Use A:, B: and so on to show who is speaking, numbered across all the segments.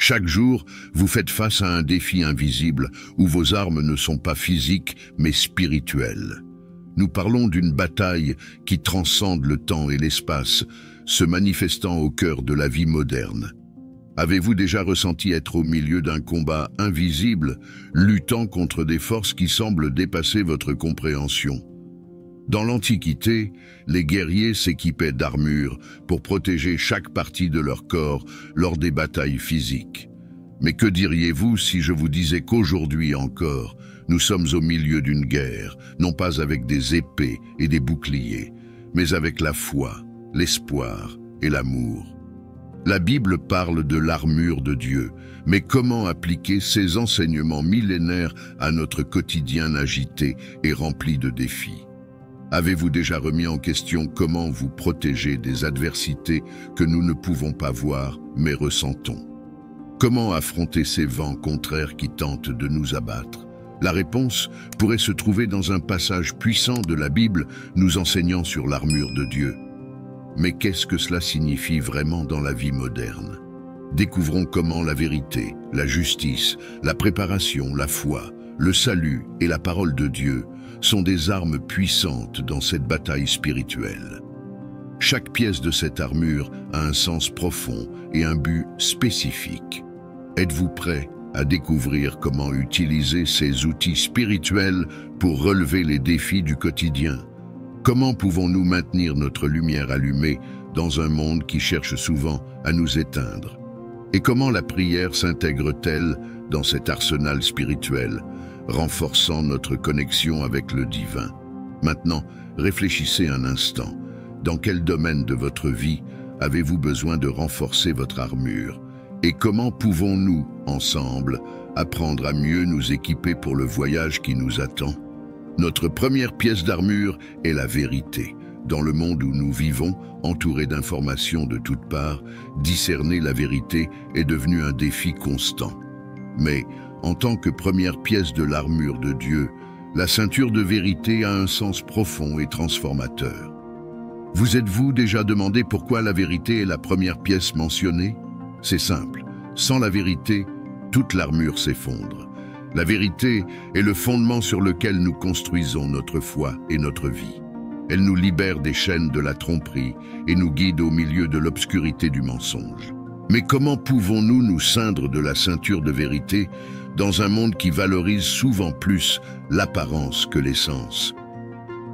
A: Chaque jour, vous faites face à un défi invisible où vos armes ne sont pas physiques mais spirituelles. Nous parlons d'une bataille qui transcende le temps et l'espace, se manifestant au cœur de la vie moderne. Avez-vous déjà ressenti être au milieu d'un combat invisible, luttant contre des forces qui semblent dépasser votre compréhension? Dans l'Antiquité, les guerriers s'équipaient d'armures pour protéger chaque partie de leur corps lors des batailles physiques. Mais que diriez-vous si je vous disais qu'aujourd'hui encore, nous sommes au milieu d'une guerre, non pas avec des épées et des boucliers, mais avec la foi, l'espoir et l'amour? La Bible parle de l'armure de Dieu, mais comment appliquer ces enseignements millénaires à notre quotidien agité et rempli de défis? Avez-vous déjà remis en question comment vous protéger des adversités que nous ne pouvons pas voir, mais ressentons? Comment affronter ces vents contraires qui tentent de nous abattre? La réponse pourrait se trouver dans un passage puissant de la Bible nous enseignant sur l'armure de Dieu. Mais qu'est-ce que cela signifie vraiment dans la vie moderne? Découvrons comment la vérité, la justice, la préparation, la foi, le salut et la parole de Dieu sont des armes puissantes dans cette bataille spirituelle. Chaque pièce de cette armure a un sens profond et un but spécifique. Êtes-vous prêt à découvrir comment utiliser ces outils spirituels pour relever les défis du quotidien? Comment pouvons-nous maintenir notre lumière allumée dans un monde qui cherche souvent à nous éteindre? Et comment la prière s'intègre-t-elle dans cet arsenal spirituel, renforçant notre connexion avec le divin? Maintenant, réfléchissez un instant. Dans quel domaine de votre vie avez-vous besoin de renforcer votre armure? Et comment pouvons-nous, ensemble, apprendre à mieux nous équiper pour le voyage qui nous attend? Notre première pièce d'armure est la vérité. Dans le monde où nous vivons, entourés d'informations de toutes parts, discerner la vérité est devenu un défi constant. Mais, en tant que première pièce de l'armure de Dieu, la ceinture de vérité a un sens profond et transformateur. Vous êtes-vous déjà demandé pourquoi la vérité est la première pièce mentionnée? C'est simple. Sans la vérité, toute l'armure s'effondre. La vérité est le fondement sur lequel nous construisons notre foi et notre vie. Elle nous libère des chaînes de la tromperie et nous guide au milieu de l'obscurité du mensonge. Mais comment pouvons-nous nous ceindre de la ceinture de vérité dans un monde qui valorise souvent plus l'apparence que l'essence?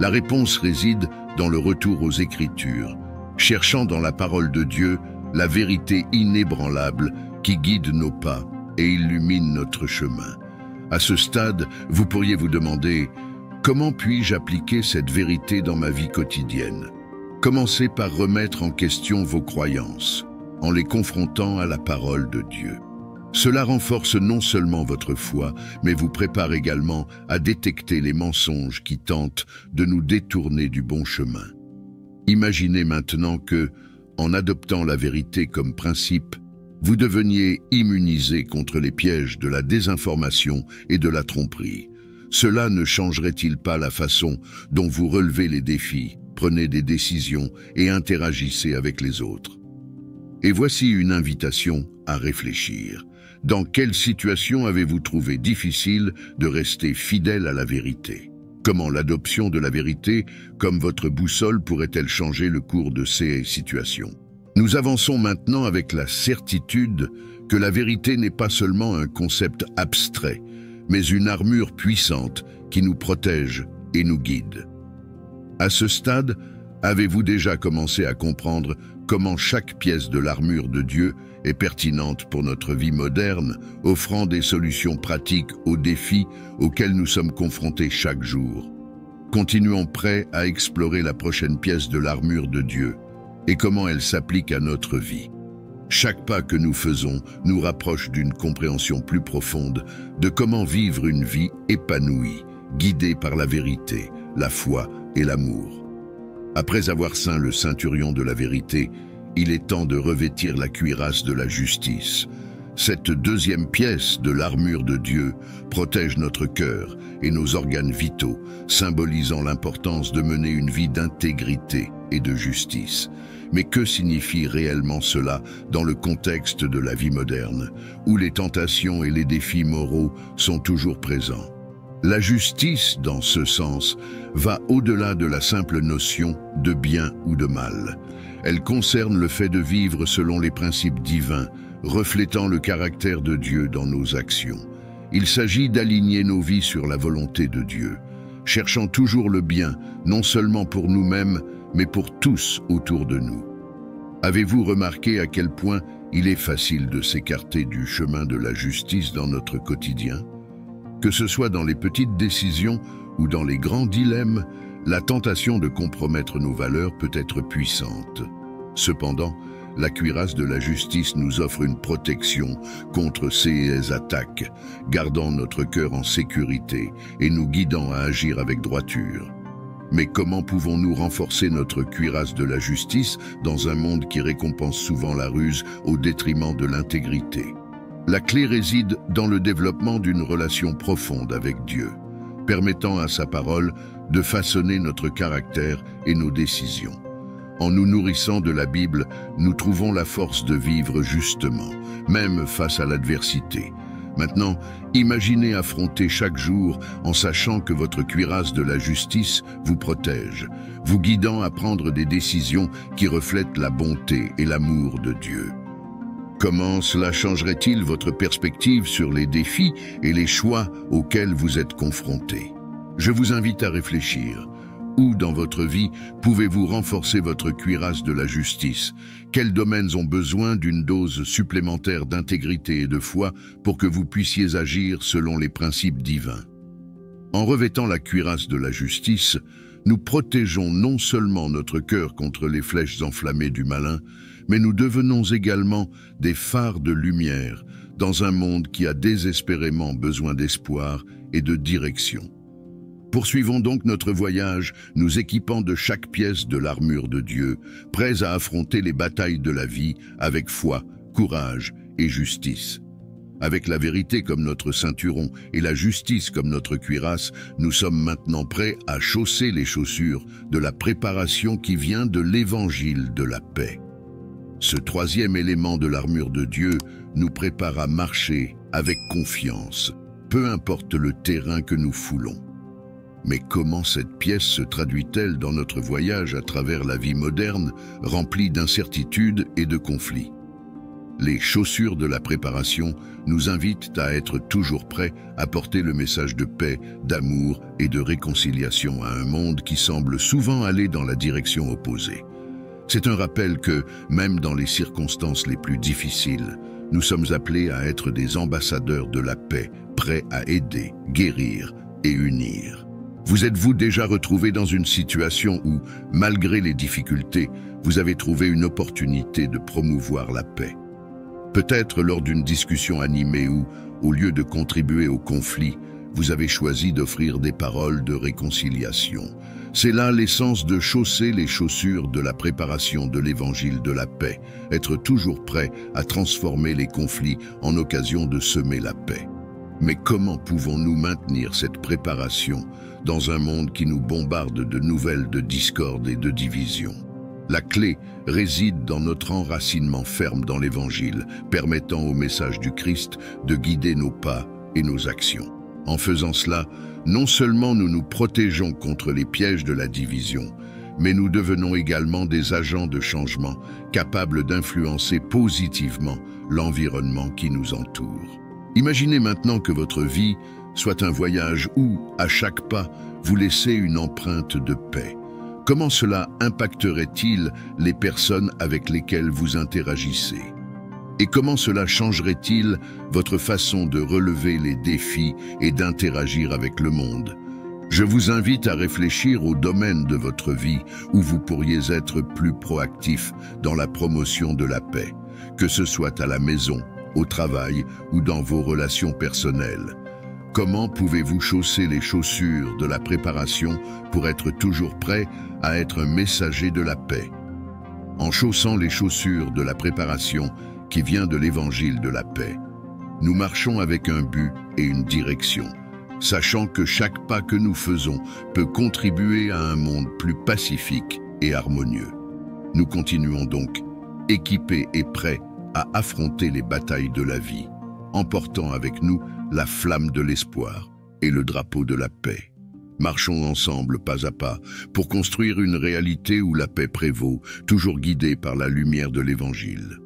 A: La réponse réside dans le retour aux Écritures, cherchant dans la parole de Dieu la vérité inébranlable qui guide nos pas et illumine notre chemin. À ce stade, vous pourriez vous demander « Comment puis-je appliquer cette vérité dans ma vie quotidienne ?» Commencez par remettre en question vos croyances, en les confrontant à la parole de Dieu. Cela renforce non seulement votre foi, mais vous prépare également à détecter les mensonges qui tentent de nous détourner du bon chemin. Imaginez maintenant que, en adoptant la vérité comme principe, vous deveniez immunisé contre les pièges de la désinformation et de la tromperie. Cela ne changerait-il pas la façon dont vous relevez les défis, prenez des décisions et interagissez avec les autres? Et voici une invitation à réfléchir. Dans quelle situation avez-vous trouvé difficile de rester fidèle à la vérité? Comment l'adoption de la vérité comme votre boussole pourrait-elle changer le cours de ces situations? Nous avançons maintenant avec la certitude que la vérité n'est pas seulement un concept abstrait, mais une armure puissante qui nous protège et nous guide. À ce stade, avez-vous déjà commencé à comprendre comment chaque pièce de l'armure de Dieu est pertinente pour notre vie moderne, offrant des solutions pratiques aux défis auxquels nous sommes confrontés chaque jour? Continuons prêts à explorer la prochaine pièce de l'armure de Dieu et comment elle s'applique à notre vie. Chaque pas que nous faisons nous rapproche d'une compréhension plus profonde de comment vivre une vie épanouie, guidée par la vérité, la foi et l'amour. Après avoir ceint le ceinturion de la vérité, il est temps de revêtir la cuirasse de la justice. Cette deuxième pièce de l'armure de Dieu protège notre cœur et nos organes vitaux, symbolisant l'importance de mener une vie d'intégrité et de justice. Mais que signifie réellement cela dans le contexte de la vie moderne, où les tentations et les défis moraux sont toujours présents? La justice, dans ce sens, va au-delà de la simple notion de bien ou de mal. Elle concerne le fait de vivre selon les principes divins, reflétant le caractère de Dieu dans nos actions. Il s'agit d'aligner nos vies sur la volonté de Dieu, cherchant toujours le bien, non seulement pour nous-mêmes, mais pour tous autour de nous. Avez-vous remarqué à quel point il est facile de s'écarter du chemin de la justice dans notre quotidien? Que ce soit dans les petites décisions ou dans les grands dilemmes, la tentation de compromettre nos valeurs peut être puissante. Cependant, la cuirasse de la justice nous offre une protection contre ces attaques, gardant notre cœur en sécurité et nous guidant à agir avec droiture. Mais comment pouvons-nous renforcer notre cuirasse de la justice dans un monde qui récompense souvent la ruse au détriment de l'intégrité? La clé réside dans le développement d'une relation profonde avec Dieu, permettant à sa parole de façonner notre caractère et nos décisions. En nous nourrissant de la Bible, nous trouvons la force de vivre justement, même face à l'adversité. Maintenant, imaginez affronter chaque jour en sachant que votre cuirasse de la justice vous protège, vous guidant à prendre des décisions qui reflètent la bonté et l'amour de Dieu. Comment cela changerait-il votre perspective sur les défis et les choix auxquels vous êtes confrontés? Je vous invite à réfléchir. Où dans votre vie pouvez-vous renforcer votre cuirasse de la justice? Quels domaines ont besoin d'une dose supplémentaire d'intégrité et de foi pour que vous puissiez agir selon les principes divins? En revêtant la cuirasse de la justice, nous protégeons non seulement notre cœur contre les flèches enflammées du malin, mais nous devenons également des phares de lumière dans un monde qui a désespérément besoin d'espoir et de direction. Poursuivons donc notre voyage, nous équipant de chaque pièce de l'armure de Dieu, prêts à affronter les batailles de la vie avec foi, courage et justice. Avec la vérité comme notre ceinturon et la justice comme notre cuirasse, nous sommes maintenant prêts à chausser les chaussures de la préparation qui vient de l'évangile de la paix. Ce troisième élément de l'armure de Dieu nous prépare à marcher avec confiance, peu importe le terrain que nous foulons. Mais comment cette pièce se traduit-elle dans notre voyage à travers la vie moderne, remplie d'incertitudes et de conflits? Les chaussures de la préparation nous invitent à être toujours prêts à porter le message de paix, d'amour et de réconciliation à un monde qui semble souvent aller dans la direction opposée. C'est un rappel que, même dans les circonstances les plus difficiles, nous sommes appelés à être des ambassadeurs de la paix, prêts à aider, guérir et unir. Vous êtes-vous déjà retrouvé dans une situation où, malgré les difficultés, vous avez trouvé une opportunité de promouvoir la paix? Peut-être lors d'une discussion animée où, au lieu de contribuer au conflit, vous avez choisi d'offrir des paroles de réconciliation. C'est là l'essence de chausser les chaussures de la préparation de l'évangile de la paix, être toujours prêt à transformer les conflits en occasion de semer la paix. Mais comment pouvons-nous maintenir cette préparation dans un monde qui nous bombarde de nouvelles de discorde et de division? La clé réside dans notre enracinement ferme dans l'Évangile, permettant au message du Christ de guider nos pas et nos actions. En faisant cela, non seulement nous nous protégeons contre les pièges de la division, mais nous devenons également des agents de changement, capables d'influencer positivement l'environnement qui nous entoure. Imaginez maintenant que votre vie soit un voyage où, à chaque pas, vous laissez une empreinte de paix. Comment cela impacterait-il les personnes avec lesquelles vous interagissez? Et comment cela changerait-il votre façon de relever les défis et d'interagir avec le monde? Je vous invite à réfléchir au domaine de votre vie où vous pourriez être plus proactif dans la promotion de la paix, que ce soit à la maison, au travail ou dans vos relations personnelles. Comment pouvez-vous chausser les chaussures de la préparation pour être toujours prêt à être un messager de la paix? En chaussant les chaussures de la préparation qui vient de l'évangile de la paix, Nous marchons avec un but et une direction, sachant que chaque pas que nous faisons peut contribuer à un monde plus pacifique et harmonieux. Nous continuons donc, équipés et prêts à affronter les batailles de la vie, emportant avec nous la flamme de l'espoir et le drapeau de la paix. Marchons ensemble, pas à pas, pour construire une réalité où la paix prévaut, toujours guidée par la lumière de l'Évangile.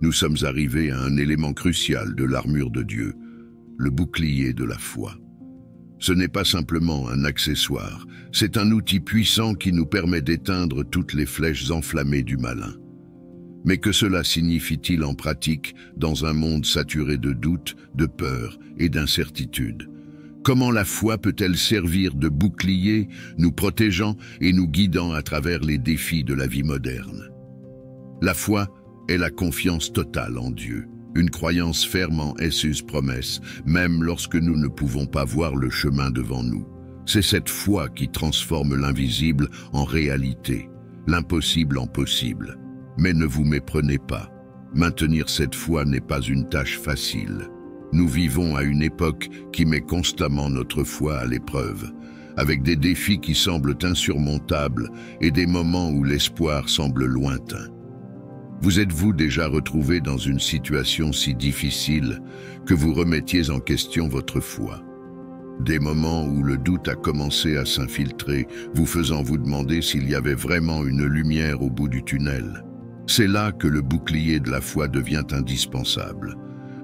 A: Nous sommes arrivés à un élément crucial de l'armure de Dieu, le bouclier de la foi. Ce n'est pas simplement un accessoire, c'est un outil puissant qui nous permet d'éteindre toutes les flèches enflammées du malin. Mais que cela signifie-t-il en pratique dans un monde saturé de doutes, de peur et d'incertitude? Comment la foi peut-elle servir de bouclier, nous protégeant et nous guidant à travers les défis de la vie moderne? La foi est la confiance totale en Dieu, une croyance ferme en ses promesses, même lorsque nous ne pouvons pas voir le chemin devant nous. C'est cette foi qui transforme l'invisible en réalité, l'impossible en possible. Mais ne vous méprenez pas, maintenir cette foi n'est pas une tâche facile. Nous vivons à une époque qui met constamment notre foi à l'épreuve, avec des défis qui semblent insurmontables et des moments où l'espoir semble lointain. Vous êtes-vous déjà retrouvé dans une situation si difficile que vous remettiez en question votre foi? Des moments où le doute a commencé à s'infiltrer, vous faisant vous demander s'il y avait vraiment une lumière au bout du tunnel. C'est là que le bouclier de la foi devient indispensable.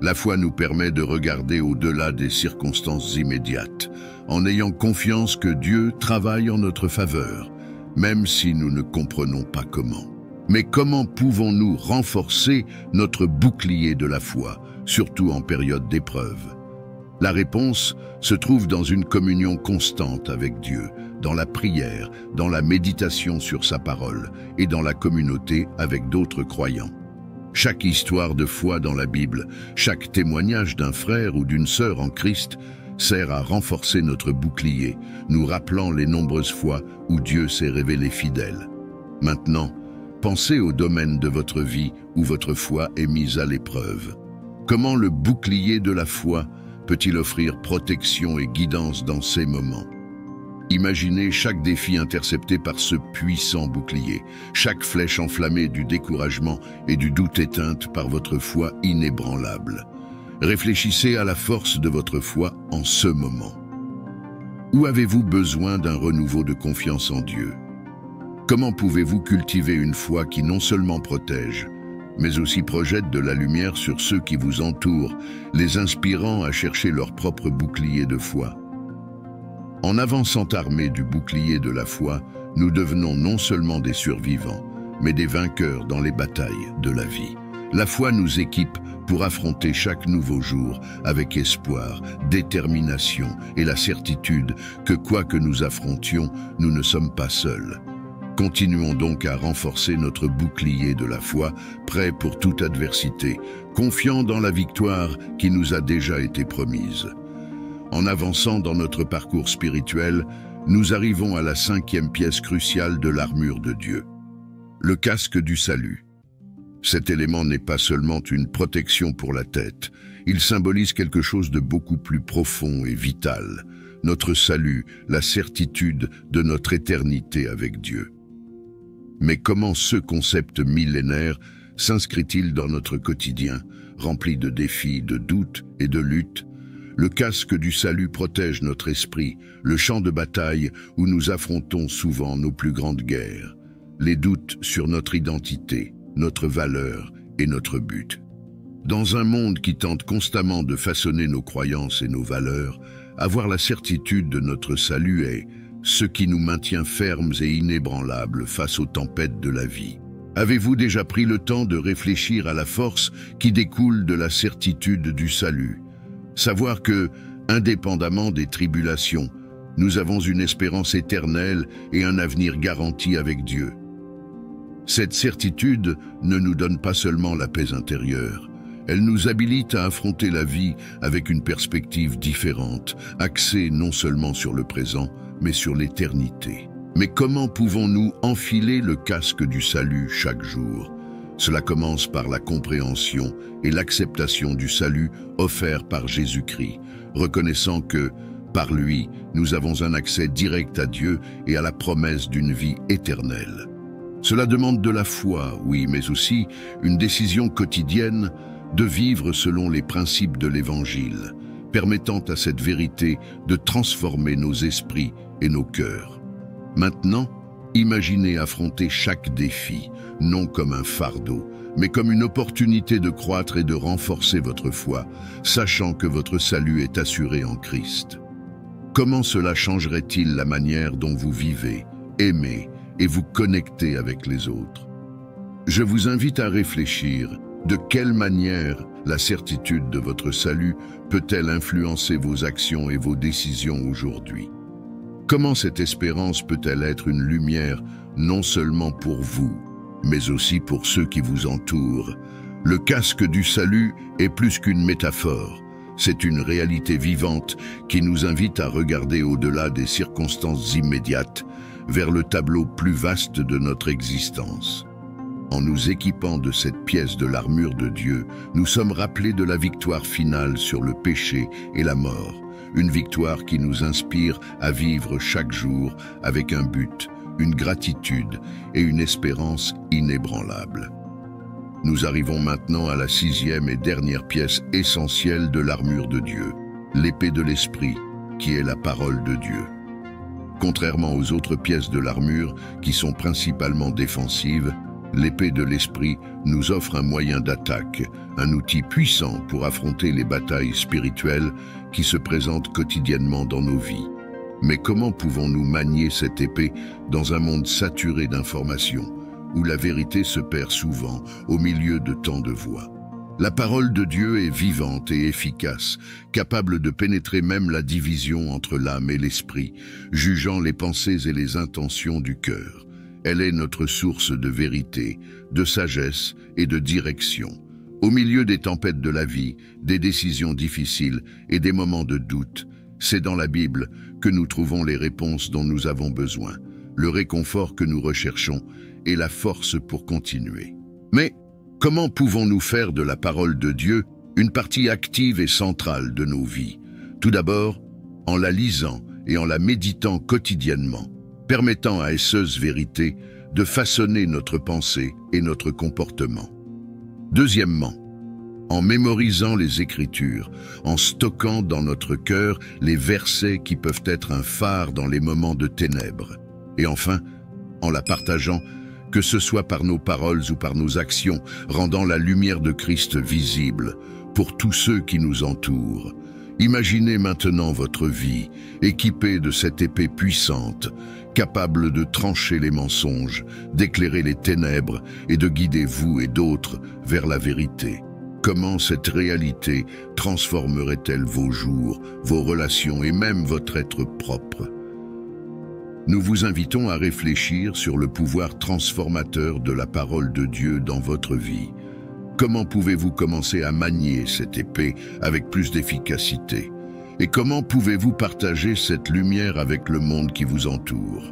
A: La foi nous permet de regarder au-delà des circonstances immédiates, en ayant confiance que Dieu travaille en notre faveur, même si nous ne comprenons pas comment. Mais comment pouvons-nous renforcer notre bouclier de la foi, surtout en période d'épreuve? La réponse se trouve dans une communion constante avec Dieu, dans la prière, dans la méditation sur sa parole et dans la communauté avec d'autres croyants. Chaque histoire de foi dans la Bible, chaque témoignage d'un frère ou d'une sœur en Christ sert à renforcer notre bouclier, nous rappelant les nombreuses fois où Dieu s'est révélé fidèle. Maintenant, pensez au domaine de votre vie où votre foi est mise à l'épreuve. Comment le bouclier de la foi peut-il offrir protection et guidance dans ces moments? Imaginez chaque défi intercepté par ce puissant bouclier, chaque flèche enflammée du découragement et du doute éteinte par votre foi inébranlable. Réfléchissez à la force de votre foi en ce moment. Où avez-vous besoin d'un renouveau de confiance en Dieu? Comment pouvez-vous cultiver une foi qui non seulement protège, mais aussi projette de la lumière sur ceux qui vous entourent, les inspirant à chercher leur propre bouclier de foi? En avançant armés du bouclier de la foi, nous devenons non seulement des survivants, mais des vainqueurs dans les batailles de la vie. La foi nous équipe pour affronter chaque nouveau jour avec espoir, détermination et la certitude que quoi que nous affrontions, nous ne sommes pas seuls. Continuons donc à renforcer notre bouclier de la foi, prêts pour toute adversité, confiants dans la victoire qui nous a déjà été promise. En avançant dans notre parcours spirituel, nous arrivons à la 5e pièce cruciale de l'armure de Dieu, le casque du salut. Cet élément n'est pas seulement une protection pour la tête, il symbolise quelque chose de beaucoup plus profond et vital, notre salut, la certitude de notre éternité avec Dieu. Mais comment ce concept millénaire s'inscrit-il dans notre quotidien, rempli de défis, de doutes et de luttes? Le casque du salut protège notre esprit, le champ de bataille où nous affrontons souvent nos plus grandes guerres, les doutes sur notre identité, notre valeur et notre but. Dans un monde qui tente constamment de façonner nos croyances et nos valeurs, avoir la certitude de notre salut est ce qui nous maintient fermes et inébranlables face aux tempêtes de la vie. Avez-vous déjà pris le temps de réfléchir à la force qui découle de la certitude du salut? Savoir que, indépendamment des tribulations, nous avons une espérance éternelle et un avenir garanti avec Dieu. Cette certitude ne nous donne pas seulement la paix intérieure, elle nous habilite à affronter la vie avec une perspective différente, axée non seulement sur le présent, mais sur l'éternité. Mais comment pouvons-nous enfiler le casque du salut chaque jour? Cela commence par la compréhension et l'acceptation du salut offert par Jésus-Christ, reconnaissant que, par lui, nous avons un accès direct à Dieu et à la promesse d'une vie éternelle. Cela demande de la foi, oui, mais aussi une décision quotidienne de vivre selon les principes de l'Évangile, permettant à cette vérité de transformer nos esprits et nos cœurs. Maintenant, imaginez affronter chaque défi, non comme un fardeau, mais comme une opportunité de croître et de renforcer votre foi, sachant que votre salut est assuré en Christ. Comment cela changerait-il la manière dont vous vivez, aimez et vous connectez avec les autres? Je vous invite à réfléchir de quelle manière la certitude de votre salut peut-elle influencer vos actions et vos décisions aujourd'hui? Comment cette espérance peut-elle être une lumière non seulement pour vous, mais aussi pour ceux qui vous entourent? Le casque du salut est plus qu'une métaphore. C'est une réalité vivante qui nous invite à regarder au-delà des circonstances immédiates, vers le tableau plus vaste de notre existence. En nous équipant de cette pièce de l'armure de Dieu, nous sommes rappelés de la victoire finale sur le péché et la mort, une victoire qui nous inspire à vivre chaque jour avec un but, une gratitude et une espérance inébranlable. Nous arrivons maintenant à la 6e et dernière pièce essentielle de l'armure de Dieu, l'épée de l'Esprit, qui est la parole de Dieu. Contrairement aux autres pièces de l'armure, qui sont principalement défensives, l'épée de l'Esprit nous offre un moyen d'attaque, un outil puissant pour affronter les batailles spirituelles qui se présentent quotidiennement dans nos vies. Mais comment pouvons-nous manier cette épée dans un monde saturé d'informations, où la vérité se perd souvent au milieu de tant de voix? La parole de Dieu est vivante et efficace, capable de pénétrer même la division entre l'âme et l'esprit, jugeant les pensées et les intentions du cœur. Elle est notre source de vérité, de sagesse et de direction. Au milieu des tempêtes de la vie, des décisions difficiles et des moments de doute, c'est dans la Bible que nous trouvons les réponses dont nous avons besoin, le réconfort que nous recherchons et la force pour continuer. Mais comment pouvons-nous faire de la parole de Dieu une partie active et centrale de nos vies? Tout d'abord, en la lisant et en la méditant quotidiennement, permettant à cette vérité de façonner notre pensée et notre comportement. Deuxièmement, en mémorisant les Écritures, en stockant dans notre cœur les versets qui peuvent être un phare dans les moments de ténèbres. Et enfin, en la partageant, que ce soit par nos paroles ou par nos actions, rendant la lumière de Christ visible pour tous ceux qui nous entourent. Imaginez maintenant votre vie, équipée de cette épée puissante, capable de trancher les mensonges, d'éclairer les ténèbres et de guider vous et d'autres vers la vérité. Comment cette réalité transformerait-elle vos jours, vos relations et même votre être propre? Nous vous invitons à réfléchir sur le pouvoir transformateur de la parole de Dieu dans votre vie. Comment pouvez-vous commencer à manier cette épée avec plus d'efficacité? Et comment pouvez-vous partager cette lumière avec le monde qui vous entoure?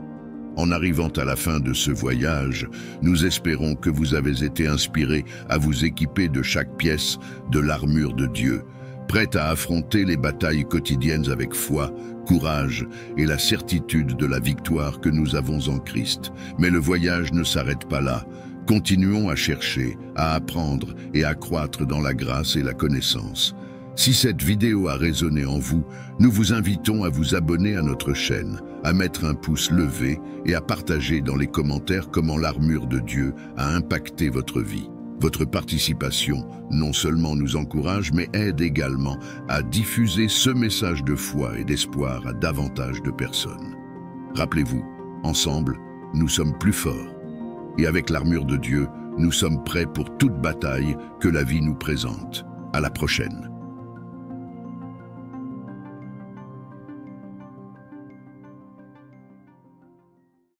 A: En arrivant à la fin de ce voyage, nous espérons que vous avez été inspirés à vous équiper de chaque pièce de l'armure de Dieu, prête à affronter les batailles quotidiennes avec foi, courage et la certitude de la victoire que nous avons en Christ. Mais le voyage ne s'arrête pas là. Continuons à chercher, à apprendre et à croître dans la grâce et la connaissance. Si cette vidéo a résonné en vous, nous vous invitons à vous abonner à notre chaîne, à mettre un pouce levé et à partager dans les commentaires comment l'armure de Dieu a impacté votre vie. Votre participation non seulement nous encourage, mais aide également à diffuser ce message de foi et d'espoir à davantage de personnes. Rappelez-vous, ensemble, nous sommes plus forts. Et avec l'armure de Dieu, nous sommes prêts pour toute bataille que la vie nous présente. À la prochaine.